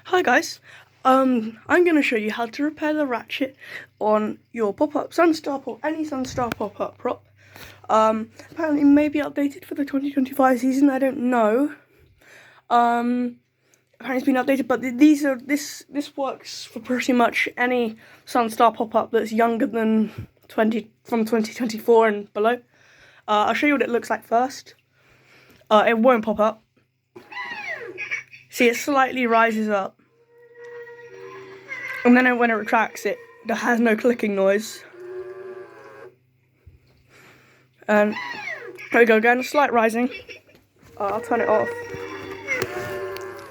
Hi guys, I'm going to show you how to repair the ratchet on your pop-up Sunstar or any Sunstar pop-up prop. Apparently it may be updated for the 2025 season, I don't know. Apparently it's been updated, but this works for pretty much any Sunstar pop-up that's younger than from 2024 and below. I'll show you what it looks like first. It won't pop up. See, it slightly rises up. And then when it retracts, it has no clicking noise. And there we go again, slight rising. I'll turn it off.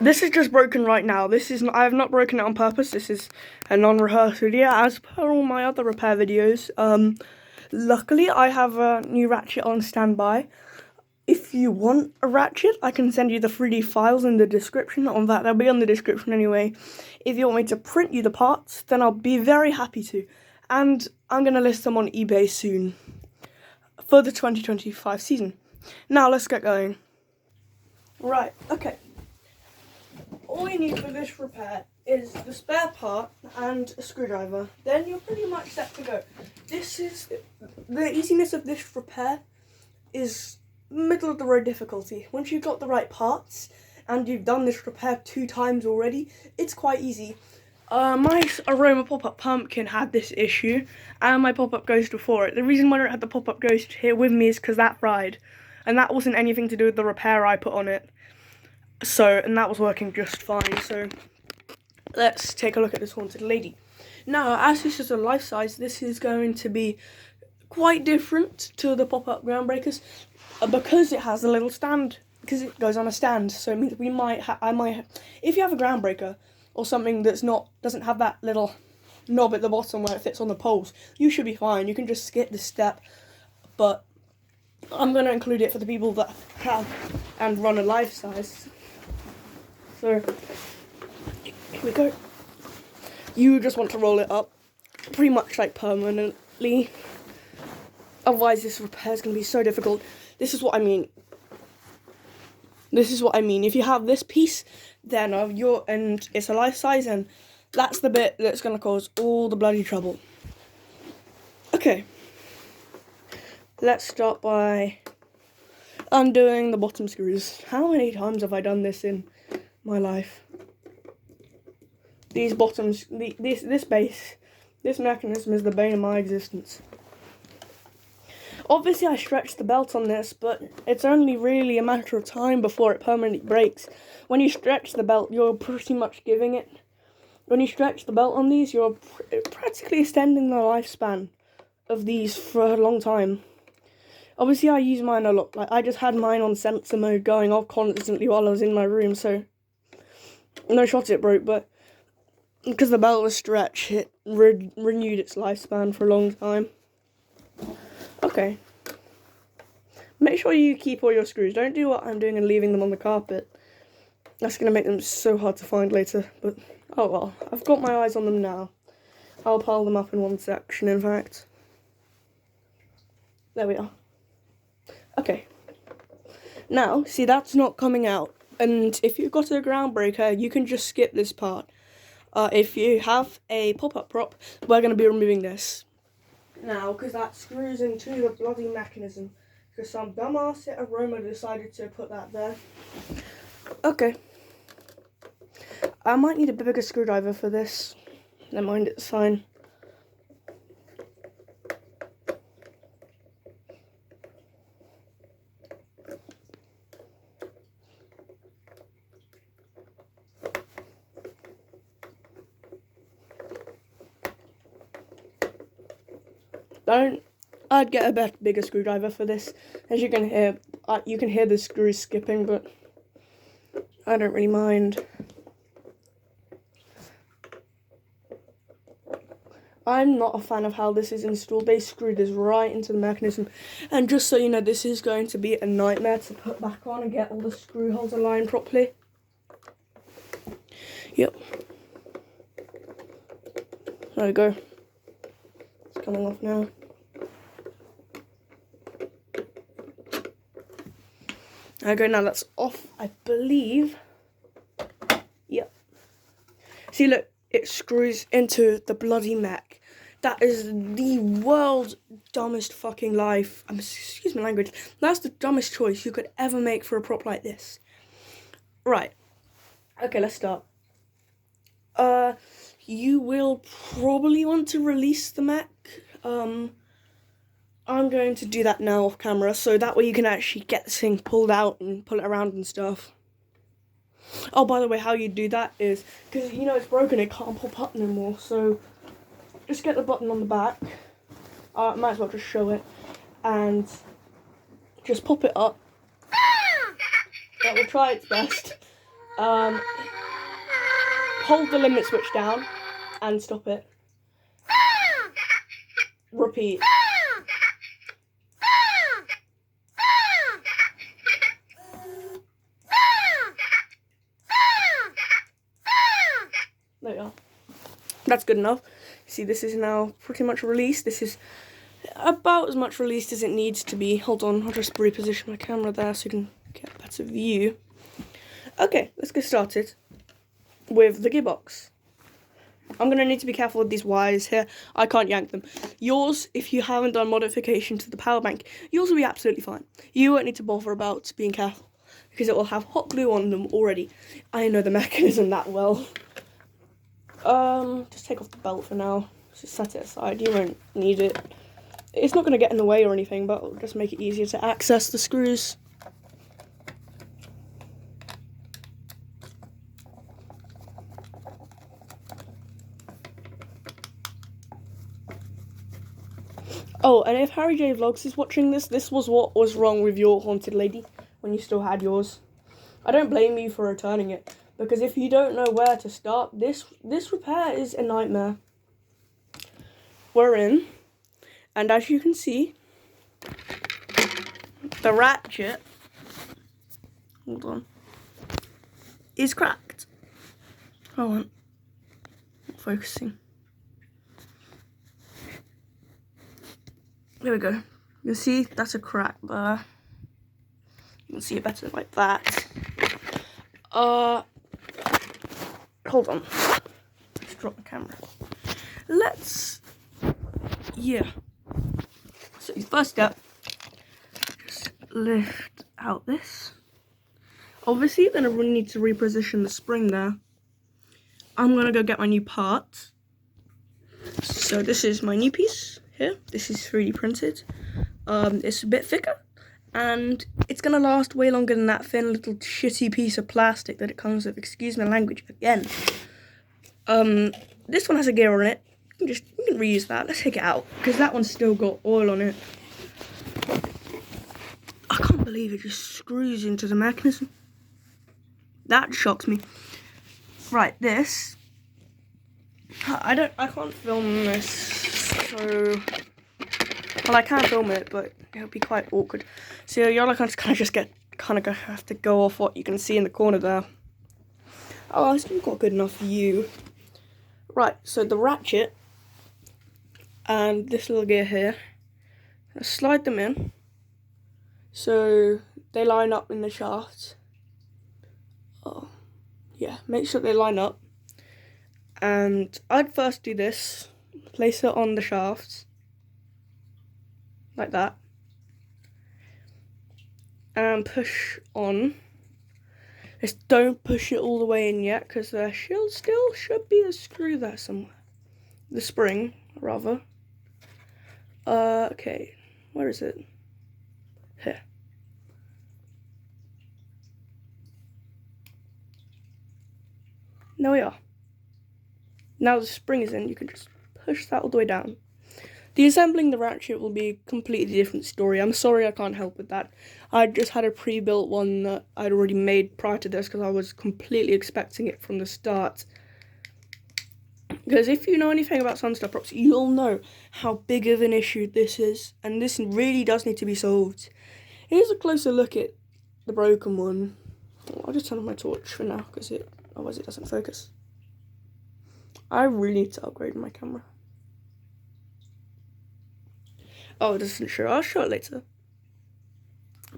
This is just broken right now. I have not broken it on purpose. This is a non-rehearsed video, as per all my other repair videos. Luckily, I have a new ratchet on standby. If you want a ratchet, I can send you the 3D files in the description on that. They'll be on the description anyway. If you want me to print you the parts, then I'll be very happy to. And I'm going to list them on eBay soon for the 2025 season. Now, let's get going. Right, okay. All you need for this repair is the spare part and a screwdriver. Then you're pretty much set to go. The easiness of this repair is middle of the road difficulty. Once you've got the right parts and you've done this repair 2 times already, it's quite easy. My aroma pop-up pumpkin had this issue, and my pop-up ghost before it. The reason why I don't have the pop-up ghost here with me is because that fried, and that wasn't anything to do with the repair I put on it. And that was working just fine. So let's take a look at this haunted lady. Now, as this is a life size, this is going to be quite different to the pop-up groundbreakers. Because it has a little stand, because it goes on a stand, so it means if you have a groundbreaker or something doesn't have that little knob at the bottom where it fits on the poles, you should be fine. You can just skip this step, but I'm going to include it for the people that have and run a life size. So here we go. You just want to roll it up, pretty much like permanently. Otherwise, this repair is going to be so difficult. This is what I mean. If you have this piece, then and it's a life size, and that's the bit that's going to cause all the bloody trouble. Okay. Let's start by undoing the bottom screws. How many times have I done this in my life? These bottoms, this base, this mechanism is the bane of my existence. Obviously, I stretched the belt on this, but it's only really a matter of time before it permanently breaks. When you stretch the belt, you're pretty much giving it. When you stretch the belt on these, you're practically extending the lifespan of these for a long time. Obviously, I use mine a lot. Like, I just had mine on sensor mode going off constantly while I was in my room, so no shot it broke, but because the belt was stretched, it renewed its lifespan for a long time. Okay. Make sure you keep all your screws. Don't do what I'm doing and leaving them on the carpet. That's going to make them so hard to find later. But, oh well. I've got my eyes on them now. I'll pile them up in one section, in fact. There we are. Okay. Now, see, that's not coming out. And if you've got a groundbreaker, you can just skip this part. If you have a pop-up prop, we're going to be removing this now, because that screws into the bloody mechanism, because some dumbass at Aroma decided to put that there. Okay. I might need a bigger screwdriver for this. Never mind, it's fine. I'd get a bigger screwdriver for this. As you can hear the screws skipping, but I don't really mind. I'm not a fan of how this is installed. They screwed this right into the mechanism, and just so you know, this is going to be a nightmare to put back on and get all the screw holes aligned properly. Yep. There we go. It's coming off now. Okay, now that's off, I believe. Yep. See, look, it screws into the bloody mech. That is the world's dumbest fucking life. Excuse my language. That's the dumbest choice you could ever make for a prop like this. Right. Okay, let's start. You will probably want to release the mech. I'm going to do that now off camera, so that way you can actually get this thing pulled out and pull it around and stuff. Oh, by the way, how you do that is, because you know it's broken, it can't pop up anymore, so just get the button on the back. Might as well just show it, and just pop it up. That will try its best. Hold the limit switch down and stop it. Repeat. There you are. That's good enough. See, this is now pretty much released. This is about as much released as it needs to be. Hold on, I'll just reposition my camera there so you can get a better view. Okay, let's get started with the gearbox. I'm going to need to be careful with these wires here. I can't yank them. Yours, if you haven't done modification to the power bank, yours will be absolutely fine. You won't need to bother about being careful because it will have hot glue on them already. I know the mechanism that well. Just take off the belt for now. Just set it aside. You won't need it. It's not going to get in the way or anything, but it'll just make it easier to access the screws. Oh, and if Harry J Vlogs is watching this, this was what was wrong with your haunted lady when you still had yours. I don't blame you for returning it, because if you don't know where to start, this repair is a nightmare. We're in, and as you can see, the ratchet, hold on, is cracked. Hold on, not focusing. There we go. You can see that's a crack there. You can see it better like that. Hold on. Let's drop the camera. Yeah. So the first step, just lift out this. Obviously, then I really need to reposition the spring there. I'm gonna go get my new part. So this is my new piece here. This is 3D printed. It's a bit thicker, and it's gonna last way longer than that thin little shitty piece of plastic that it comes with. Excuse my language again. This one has a gear on it. You can reuse that. Let's take it out because that one's still got oil on it. I can't believe it just screws into the mechanism. That shocks me. Right, this. I can't film this, so. Well, I can film it, but it'll be quite awkward. So you're like have to go off what you can see in the corner there. Oh, I still got a good enough view. Right, so the ratchet and this little gear here, I slide them in so they line up in the shaft. Oh, yeah, make sure they line up. And I'd first do this, place it on the shafts, like that, and push on. Just don't push it all the way in yet, because there still should be a screw there somewhere. The spring, rather. Okay, where is it? Here. There we are. Now the spring is in, you can just push that all the way down. Deassembling the ratchet will be a completely different story. I'm sorry I can't help with that. I just had a pre-built one that I'd already made prior to this because I was completely expecting it from the start. Because if you know anything about Sunstar props, you'll know how big of an issue this is. And this really does need to be solved. Here's a closer look at the broken one. I'll just turn on my torch for now because otherwise it doesn't focus. I really need to upgrade my camera. Oh, it doesn't show. I'll show it later.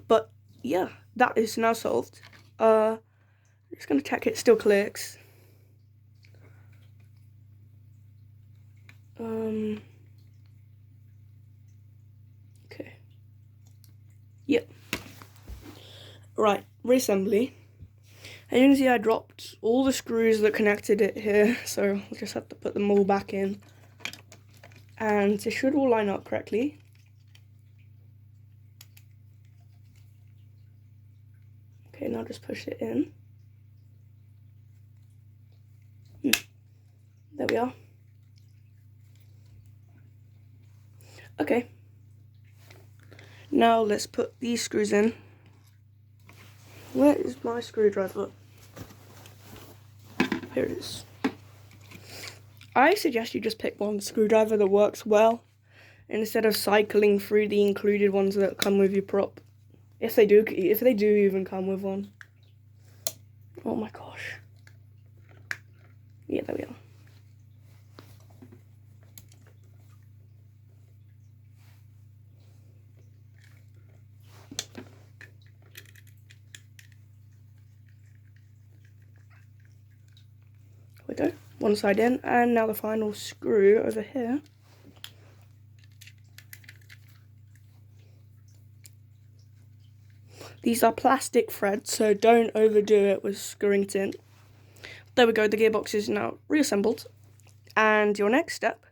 But yeah, that is now solved. I'm just gonna check it still clicks. Okay. Yep. Right, reassembly. As you can see, I dropped all the screws that connected it here, so I'll just have to put them all back in. And it should all line up correctly. Okay, now just push it in. There we are. Okay. Now let's put these screws in. Where is my screwdriver? Here it is. I suggest you just pick one screwdriver that works well, instead of cycling through the included ones that come with your prop. If they do even come with one. Oh my gosh. Yeah, there we are. There we go. One side in, and now the final screw over here. These are plastic threads, so don't overdo it with screwing it in. There we go, the gearbox is now reassembled. And your next step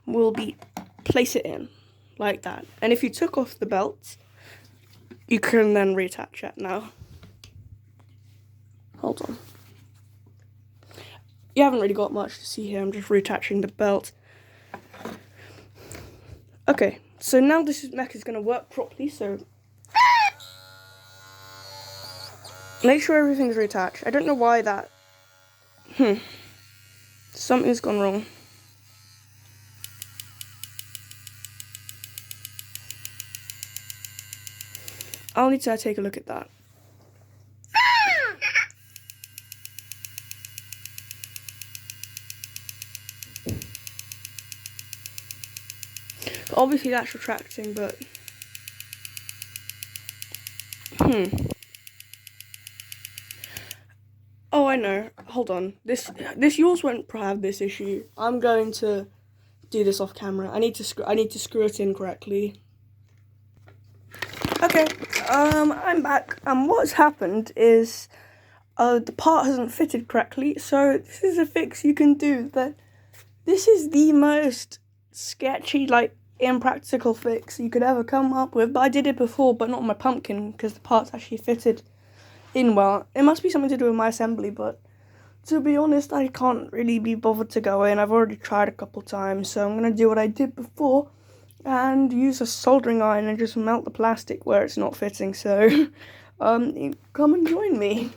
will be place it in, like that. And if you took off the belt, you can then reattach it now. Hold on. You haven't really got much to see here, I'm just reattaching the belt. Okay, so now this mech is going to work properly, so make sure everything's reattached. I don't know why that... Something's gone wrong. I'll need to take a look at that. Obviously that's retracting, but... Oh, I know. Hold on. This yours won't have this issue. I'm going to do this off camera. I need to screw it in correctly. Okay. I'm back. And what's happened is the part hasn't fitted correctly. So this is a fix you can do. This is the most sketchy, like, impractical fix you could ever come up with. But I did it before, but not on my pumpkin because the part's actually fitted in well. It must be something to do with my assembly, but to be honest, I can't really be bothered to go in. I've already tried a couple times, so I'm going to do what I did before and use a soldering iron and just melt the plastic where it's not fitting. So come and join me.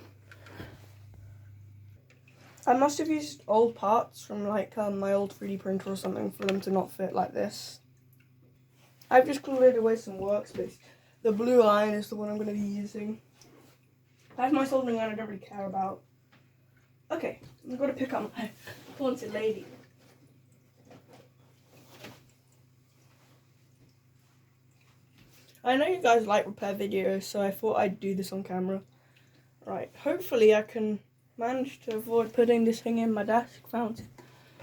I must have used old parts from like my old 3D printer or something for them to not fit like this. I've just cleared away some workspace. The blue iron is the one I'm going to be using. That's my soldering iron I don't really care about. Okay, I've got to pick up my haunted lady. I know you guys like repair videos, so I thought I'd do this on camera. Right, hopefully I can manage to avoid putting this thing in my desk fountain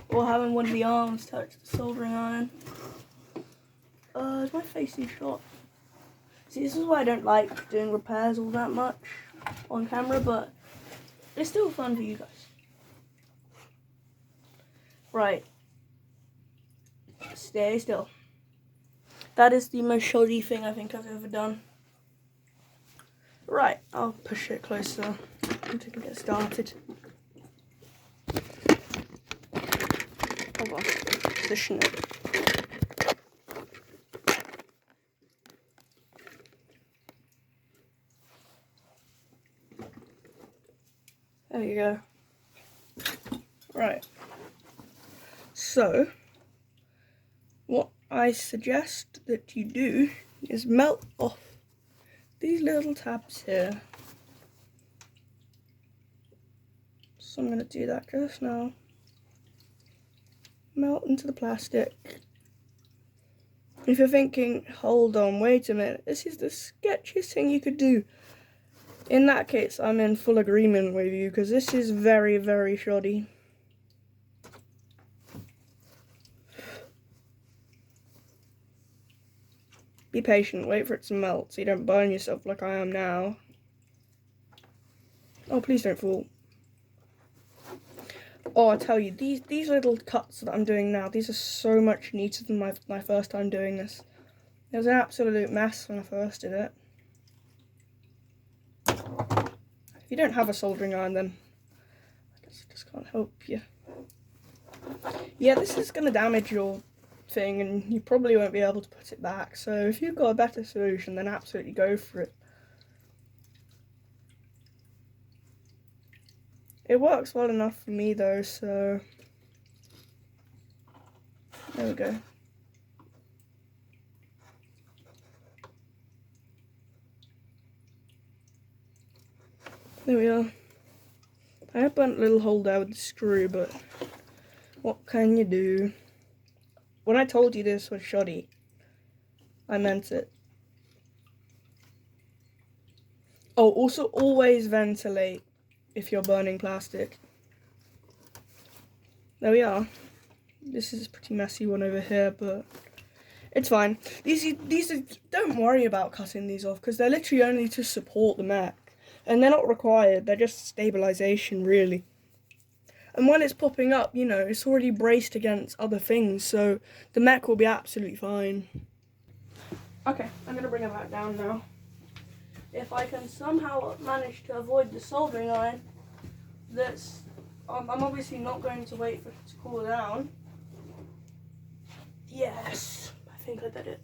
or having one of the arms touch the soldering iron. Is my face too short? See, this is why I don't like doing repairs all that much on camera, but it's still fun for you guys. Right. Stay still. That is the most shoddy thing I think I've ever done. Right, I'll push it closer until we can get started. Hold on, position it. There you go. Right. So, what I suggest that you do is melt off these little tabs here. So I'm going to do that just now. Melt into the plastic. If you're thinking, hold on, wait a minute, this is the sketchiest thing you could do. In that case, I'm in full agreement with you, because this is very, very shoddy. Be patient, wait for it to melt so you don't burn yourself like I am now. Oh, please don't fall. Oh, I tell you, these little cuts that I'm doing now, these are so much neater than my first time doing this. It was an absolute mess when I first did it. If you don't have a soldering iron, then I guess I just can't help you. Yeah, this is going to damage your thing and you probably won't be able to put it back. So if you've got a better solution, then absolutely go for it. It works well enough for me though, so there we go. There we are. I have burnt a little hole there with the screw, but what can you do? When I told you this was shoddy, I meant it. Oh, also always ventilate if you're burning plastic. There we are. This is a pretty messy one over here, but it's fine. These are, don't worry about cutting these off because they're literally only to support the mech. And they're not required, they're just stabilization really. And when it's popping up, you know, it's already braced against other things, so the mech will be absolutely fine. Okay, I'm going to bring it back down now. If I can somehow manage to avoid the soldering iron, I'm obviously not going to wait for it to cool down. Yes, I think I did it.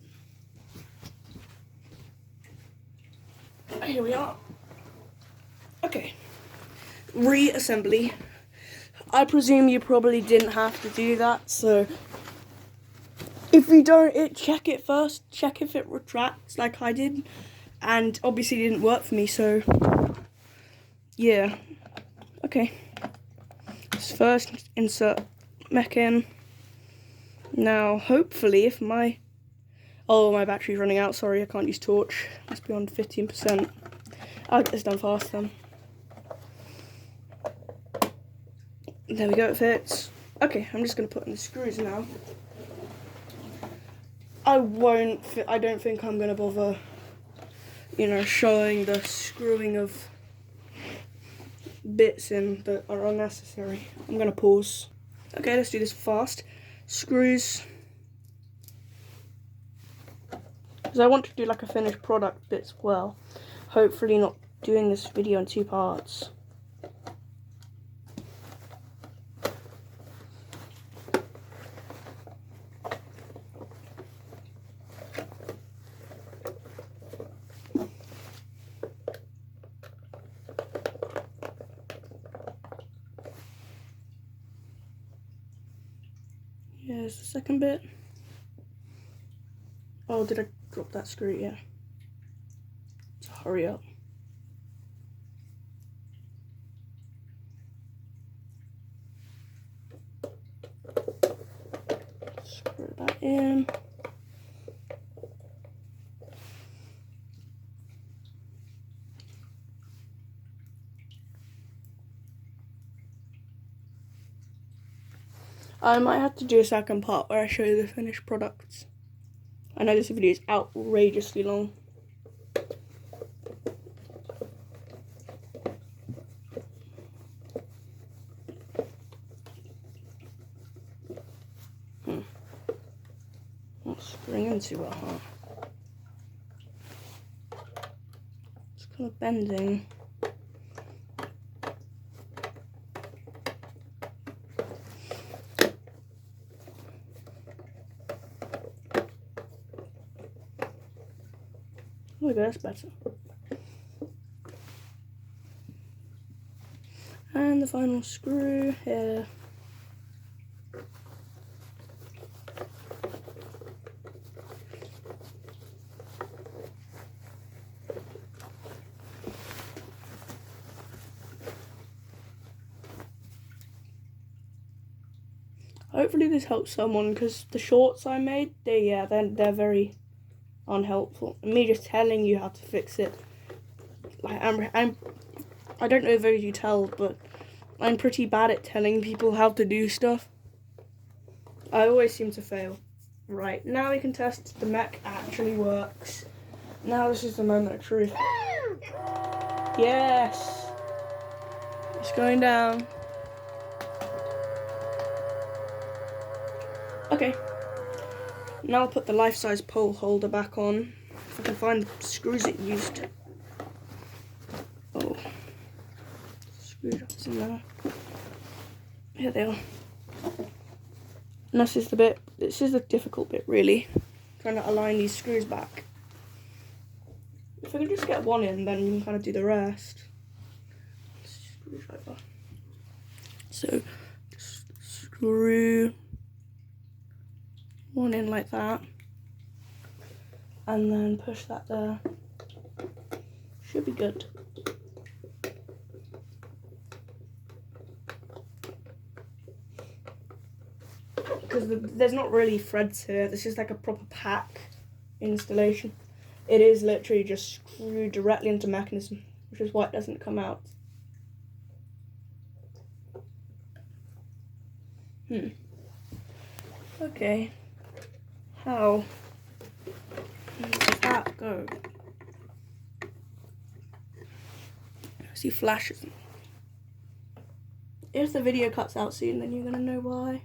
Here we are. Okay, reassembly. I presume you probably didn't have to do that, so if you don't, check it first, check if it retracts like I did, and obviously it didn't work for me, so yeah. Okay, let's first insert mech in. Now, hopefully, if my battery's running out, sorry, I can't use torch, must be on 15%. I'll get this done fast then. There we go, it fits. Okay, I'm just going to put in the screws now. I don't think I'm going to bother, you know, showing the screwing of bits in that are unnecessary. I'm going to pause. Okay, let's do this fast. Screws. Because I want to do like a finished product bit as well. Hopefully not doing this video in 2 parts. Here's the second bit. Oh, did I drop that screw? Yeah. So hurry up. Screw that in. I might have to do a second part where I show you the finished products. I know this video is outrageously long. Not screwing into it, huh? It's kind of bending. Oh, that's better. And the final screw here. Hopefully this helps someone, because the shorts I made, they're very unhelpful. Me just telling you how to fix it, like I don't know if you tell, but I'm pretty bad at telling people how to do stuff. I always seem to fail. Right, now we can test if the mech actually works. Now this is the moment of truth. Yes! It's going down. Okay. Now I'll put the life-size pole holder back on. If I can find the screws it used. Oh. Screwdrivers in there. Here they are. And this is the difficult bit really. Trying to align these screws back. If I can just get one in, then you can kind of do the rest. Screwdriver. So, just screw one in like that. And then push that there. Should be good. Because there's not really threads here. This is like a proper pack installation. It is literally just screwed directly into mechanism, which is why it doesn't come out. Okay. How does that go? I see flashes. If the video cuts out soon, then you're gonna know why.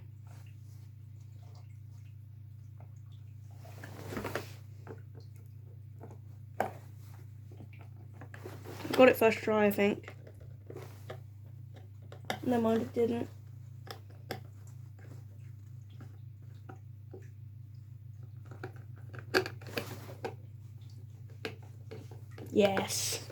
Got it first try, I think. Never mind, it didn't. Yes.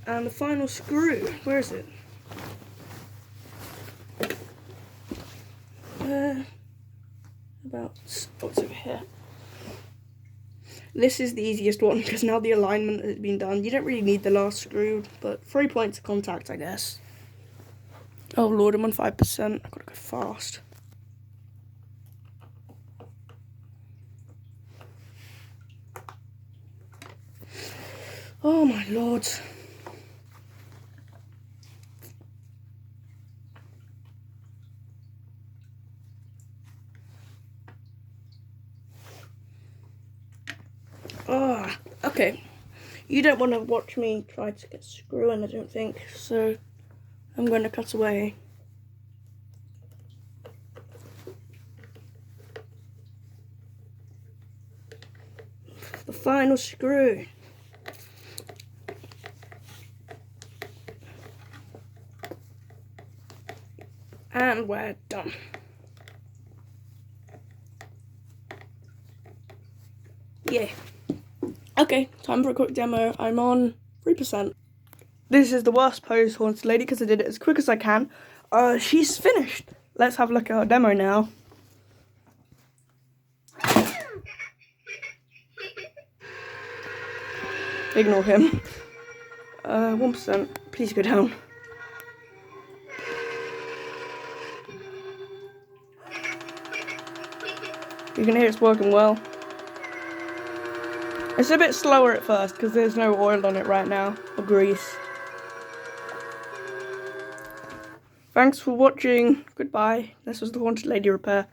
And the final screw, where is it? It's over here. This is the easiest one because now the alignment has been done. You don't really need the last screw, but 3 points of contact, I guess. Oh lord, I'm on 5%. I've got to go fast. Oh my lord. Ah, okay. You don't want to watch me try to get screw in, I don't think, so I'm going to cut away. The final screw. And we're done. Yeah. Okay, time for a quick demo. I'm on 3%. This is the worst pose haunted lady because I did it as quick as I can. She's finished. Let's have a look at her demo now. Ignore him. 1%. Please go down. You can hear it's working well. It's a bit slower at first because there's no oil on it right now, or grease. Thanks for watching. Goodbye. This was the Haunted Lady Repair.